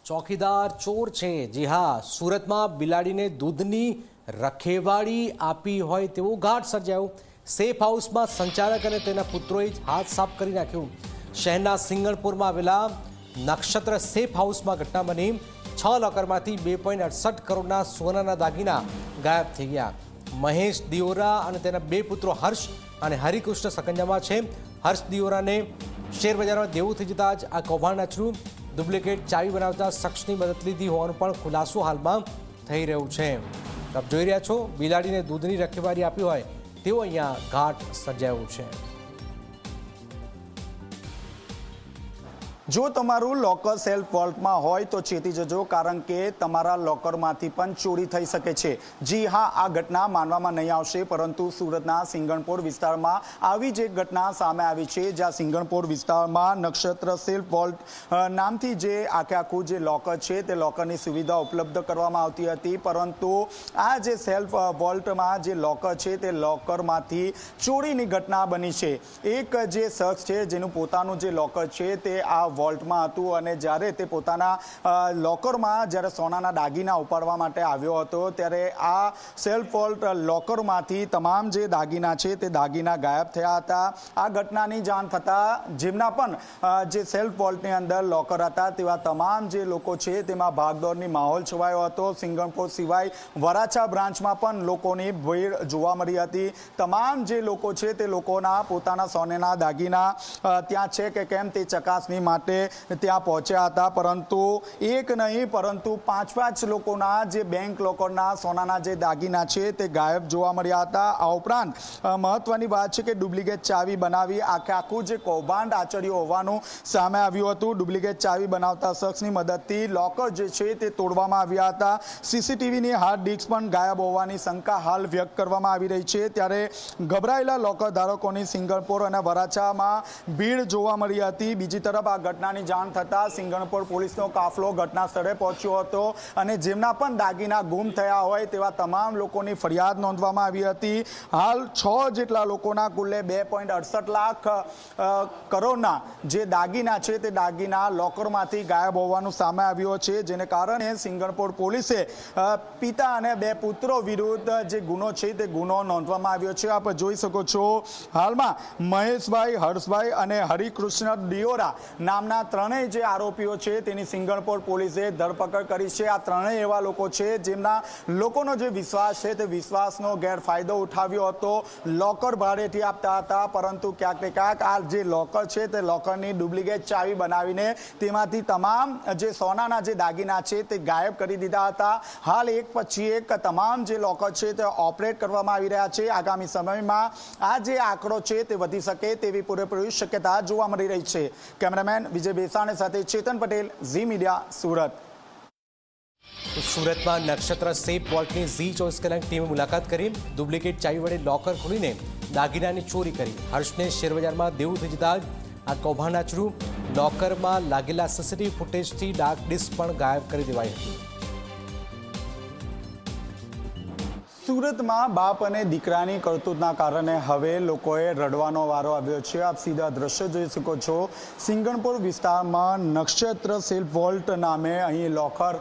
ચોકીદાર ચોર છે। જી હા, સુરતમાં બિલાડીને દૂધની રખેવાળી આપી હોય તેવો ઘાટ સર્જાયો। સેફ હાઉસમાં સંચાલક અને તેના પુત્રોએ જ હાથ સાફ કરી નાખ્યું। શહેરના સિંગણપુરમાં આવેલા નક્ષત્ર સેફ હાઉસમાં ઘટના બની। 6 લોકરમાંથી 2.68 કરોડના સોનાના દાગીના ગાયબ થઈ ગયા। મહેશ દિયોરા અને તેના 2 પુત્રો હર્ષ અને હરિકૃષ્ણ સકંજામાં છે। હર્ષ દિયોરાને શેર બજારમાં દેવું થઈ જતા જ આ કૌભાંડ આચર્યું। ડુપ્લિકેટ ચાવી બનાવતા શખ્સની મદદ લીધી હોવાનું પણ ખુલાસો હાલમાં થઈ રહ્યું છે। આપ જોઈ રહ્યા છો, બિલાડીને દૂધની રખેવાળી આપી હોય તેવો અહીંયા ઘાટ સર્જાયો છે। જો તમારું લોકર સેલ્ફ વોલ્ટમાં હોય તો ચેતી જજો, કારણ કે તમારા લોકરમાંથી પણ ચોરી થઈ શકે છે। જી હા, આ ઘટના માનવામાં નહીં આવશે, પરંતુ સુરતના સિંગણપોર વિસ્તારમાં આવી જ એક ઘટના સામે આવી છે, જ્યાં સિંગણપોર વિસ્તારમાં નક્ષત્ર સેલ્ફ વોલ્ટ નામથી જે આખું જે લોકર છે તે લોકરની સુવિધા ઉપલબ્ધ કરવામાં આવતી હતી, પરંતુ આ જે સેલ્ફ વોલ્ટમાં જે લોકર છે તે લોકરમાંથી ચોરીની ઘટના બની છે। એક જે શખ્સ છે જેનું પોતાનું જે લોકર છે તે આ વોલ્ટમાં હતું અને જ્યારે તે પોતાના લોકરમાં જ્યારે સોનાના દાગીના ઉપાડવા માટે આવ્યો હતો ત્યારે આ સેલ્ફ વોલ્ટ લોકરમાંથી તમામ જે દાગીના છે તે દાગીના ગાયબ થયા હતા। આ ઘટનાની જાણ થતાં જેમના પણ જે સેલ્ફ વોલ્ટની અંદર લોકર હતા તેવા તમામ જે લોકો છે તેમાં ભાગદોડની માહોલ છવાયો હતો। સિંગણપોર સિવાય વરાછા બ્રાન્ચમાં પણ લોકોની ભીડ જોવા મળી હતી। તમામ જે લોકો છે તે લોકોના પોતાના સોનાના દાગીના ત્યાં છે કે કેમ તે ચકાસણી માટે ત્યાં પહોંચ્યા હતા, પરંતુ એક નહીં પરંતુ 5 લોકોના જે બેંક લોકરના સોનાના જે દાગીના છે તે ગાયબ જોવા મળ્યા હતા। આ ઉપરાંત મહત્વની વાત છે કે ડુપ્લિકેટ ચાવી બનાવી આખું જે કૌભાંડ આચર્યું હોવાનું સામે આવ્યું હતું। ડુપ્લિકેટ ચાવી બનાવતા શખ્સની મદદથી લોકર જે છે તે તોડવામાં આવ્યા હતા। સીસીટીવીની હાર્ડ ડિસ્ક પણ ગાયબ હોવાની શંકા હાલ વ્યક્ત કરવામાં આવી રહી છે। ત્યારે ગભરાયેલા લોકર ધારકોની સિંગણપોર અને વરાછામાં ભીડ જોવા મળી હતી। બીજી તરફ આ ઘટનાની જાણ થતાં સિંગણપોર પોલીસનો કાફલો ઘટના સ્થળે પહોંચ્યો હતો અને જેમના પણ દાગીના ગુમ થયા હોય તેવા તમામ લોકોની ફરિયાદ નોંધવામાં આવી હતી। હાલ 6 જેટલા લોકોના કુલ્લે 2.68 લાખ કરોડના જે દાગીના છે તે દાગીના લોકરમાંથી ગાયબ હોવાનું સામે આવ્યું છે, જેને કારણે સિંગણપોર પોલીસે પિતા અને 2 પુત્રો વિરુદ્ધ જે ગુનો છે તે ગુનો નોંધવામાં આવ્યો છે। આપ જોઈ શકો છો, હાલમાં મહેશભાઈ, હર્ષભાઈ અને હરિકૃષ્ણ દિયોરા નામના ત્રણેય જે આરોપીઓ છે તેની સિંગણપોર પોલીસે ધરપકડ કરી છે। આ ત્રણેય એવા લોકો છે જેમના લોકોનો જે વિશ્વાસ છે તે વિશ્વાસનો ગેરફાયદો ઉઠાવ્યો હતો। લોકર ભાડેથી આપતા હતા, પરંતુ ક્યાંક ને ક્યાંક આ જે લોકર છે તે લોકરની ડુપ્લિકેટ ચાવી બનાવીને તેમાંથી તમામ જે સોનાના જે દાગીના છે તે ગાયબ કરી દીધા હતા। હાલ એક પછી એક તમામ જે લોકર છે તે ઓપરેટ કરવામાં આવી રહ્યા છે। આગામી સમયમાં આ જે આંકડો છે તે વધી શકે તેવી પૂરેપૂરી શક્યતા જોવા મળી રહી છે। કેમેરામેન વિજય બેસાણી સાથે ચેતન પટેલ, ઝી મીડિયા, સુરત। સુરતમાં નક્ષત્ર સેફ વોલ્ટની ઝી24 કલાક ટીમે મુલાકાત કરી। ડુપ્લિકેટ ચાવી વડે લોકર ખોલીને દાગીનાની ચોરી કરી। હર્ષને શેરબજારમાં દેવું થઈ જતા આ કૌભાંડ આચર્યું। લોકરમાં લાગેલા સીસીટીવી ફૂટેજથી ડાર્ક ડિસ્ક પણ ગાયબ કરી દેવાઈ હતી। સુરતમાં બાપ અને દીકરાની કરતૂતના કારણે હવે લોકોએ રડવાનો વારો આવ્યો છે। આપ સીધા દ્રશ્ય જોઈ શકો છો, સિંગણપુર વિસ્તારમાં નક્ષત્ર સેલ્ફ વોલ્ટ નામે અહીં લોકર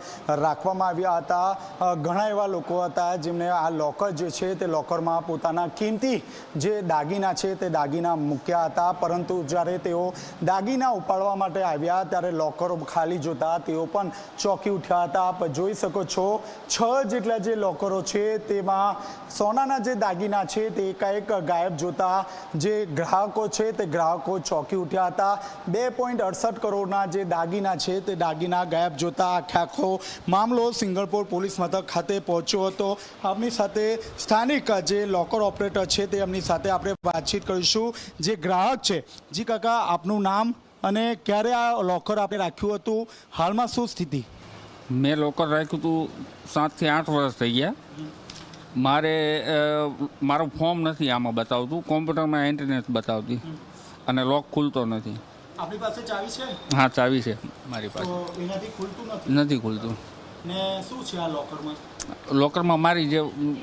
રાખવામાં આવ્યા હતા। ઘણા એવા લોકો હતા જેમને આ લોકર જે છે તે લોકરમાં પોતાના કિંમતી જે દાગીના છે તે દાગીના મૂક્યા હતા, પરંતુ જ્યારે તેઓ દાગીના ઉપાડવા માટે આવ્યા ત્યારે લોકર ખાલી જોતા તેઓ પણ ચોંકી ઉઠ્યા હતા। આપ જોઈ શકો છો, 6 જેટલા જે લોકરો છે તેમાં સોનાના જે દાગીના છે તે એકાએક ગાયબ જોતા જે ગ્રાહકો છે તે ગ્રાહકો ચોંકી ઉઠ્યા હતા। 2.68 કરોડના જે દાગીના છે તે દાગીના ગાયબ જોતા આખો મામલો સિંગણપોર પોલીસ મથક ખાતે પહોંચ્યો હતો। આપની સાથે સ્થાનિક જે લોકર ઓપરેટર છે તે એમની સાથે આપણે વાતચીત કરીશું। જે ગ્રાહક છે, જી કાકા, આપનું નામ અને ક્યારે આ લોકર આપણે રાખ્યું હતું, હાલમાં શું સ્થિતિ? મેં લોકર રાખ્યું હતું 7 થી 8 વર્ષ થઈ ગયા। મારું ફોર્મ નથી આમાં બતાવતું, કોમ્પ્યુટરમાં એન્ટ્રી બતાવતી અને લોક ખુલતો નથી। આપની પાસે ચાવી છે? હા, ચાવી છે મારી પાસે। તો એનાથી ખુલતું નથી ખુલતું। ને શું છે આ લોકરમાં? લોકરમાં મારી જે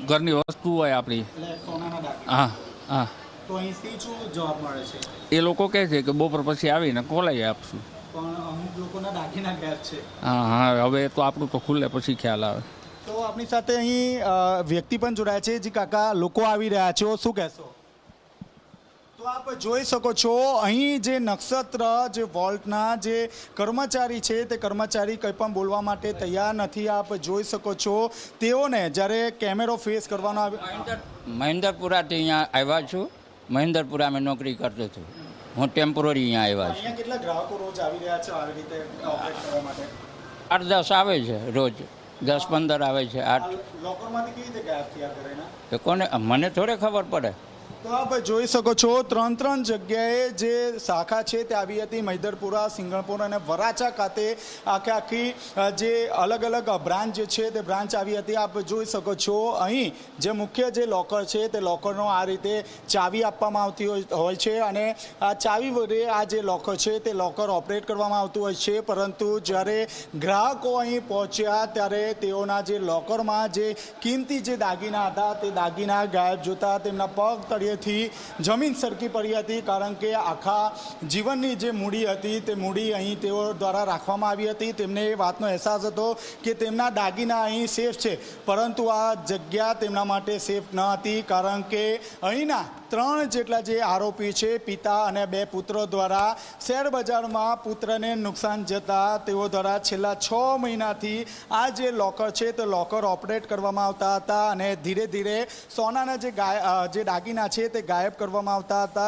ઘરની વસ્તુ હોય આપણી, એટલે સોનાના દાગીના? હા હા। તો અહીંથી શું જવાબ મળે છે? એ લોકો કહે છે કે બપોર પછી આવીને ખોલાવી આપશું। પણ અમુક લોકોના દાગીના ગાયબ છે. હા હવે તો આપણું તો ખુલ્લે પછી ખ્યાલ આવે. તો આપણી સાથે અહીં વ્યક્તિ પણ જોડાયા છે. જી કાકા, લોકો આવી રહ્યા છે, શું કહેશો? તો આપ જોઈ શકો છો અહીં જે નક્ષત્ર જે વોલ્ટના જે કર્મચારી છે તે કર્મચારી કંઈ પણ બોલવા માટે તૈયાર નથી. આપ જોઈ શકો છો તેઓને જ્યારે કેમેરો ફેસ કરવાનો આવે. મહેન્દ્રપુરાથી અહીંયા આવ્યા છું. મહેન્દ્રપુરામાં નોકરી કરતો હતો હું. ટેમ્પરરી અહીંયા આવ્યા છું. અહીંયા કેટલા ગ્રાહકો રોજ આવી રહ્યા છે આવી રીતે ઓપરેટ કરવા માટે? 8-10 આવે છે રોજ. 10-15 આવે છે. 8 લોકરમાંથી કેવી રીતે ગાયબ થયા ઘરેના? એ કોને, મને થોડે ખબર પડે. તો આપ જોઈ શકો છો 3 જગ્યાએ જે શાખા છે તે આવી હતી. મહિધરપુરા, સિંગણપુર અને વરાછા ખાતે આખી જે અલગ અલગ બ્રાન્ચ જે છે તે બ્રાન્ચ આવી હતી. આપ જોઈ શકો છો અહીં જે મુખ્ય જે લોકર છે તે લોકરનો આ રીતે ચાવી આપવામાં આવતી હોય છે અને આ ચાવી વડે આ જે લોકર છે તે લોકર ઓપરેટ કરવામાં આવતું હોય છે. પરંતુ જ્યારે ગ્રાહકો અહીં પહોંચ્યા ત્યારે તેઓના જે લોકરમાં જે કિંમતી જે દાગીના હતા તે દાગીના ગાયબ જોતા તેમના પગ તળિયે થી જમીન સરકી પડી હતી. કારણ કે આખા જીવનની જે મૂડી હતી તે મૂડી અહીં તેઓ દ્વારા રાખવામાં આવી હતી. તેમને એ વાતનો અહેસાસ હતો કે તેમના દાગીના અહીં સેફ છે, પરંતુ આ જગ્યા તેમના માટે સેફ ન હતી. કારણ કે અહીંના 3 જેટલા જે આરોપી છે, પિતા અને 2 પુત્રો દ્વારા શેર બજારમાં પુત્રને નુકસાન જતા તેઓ દ્વારા છેલ્લા 6 મહિનાથી આ જે લોકર છે તે લોકર ઓપરેટ કરવામાં આવતા હતા અને ધીરે ધીરે સોનાના જે દાગીના છે તે ગાયબ કરવામાં આવતા હતા.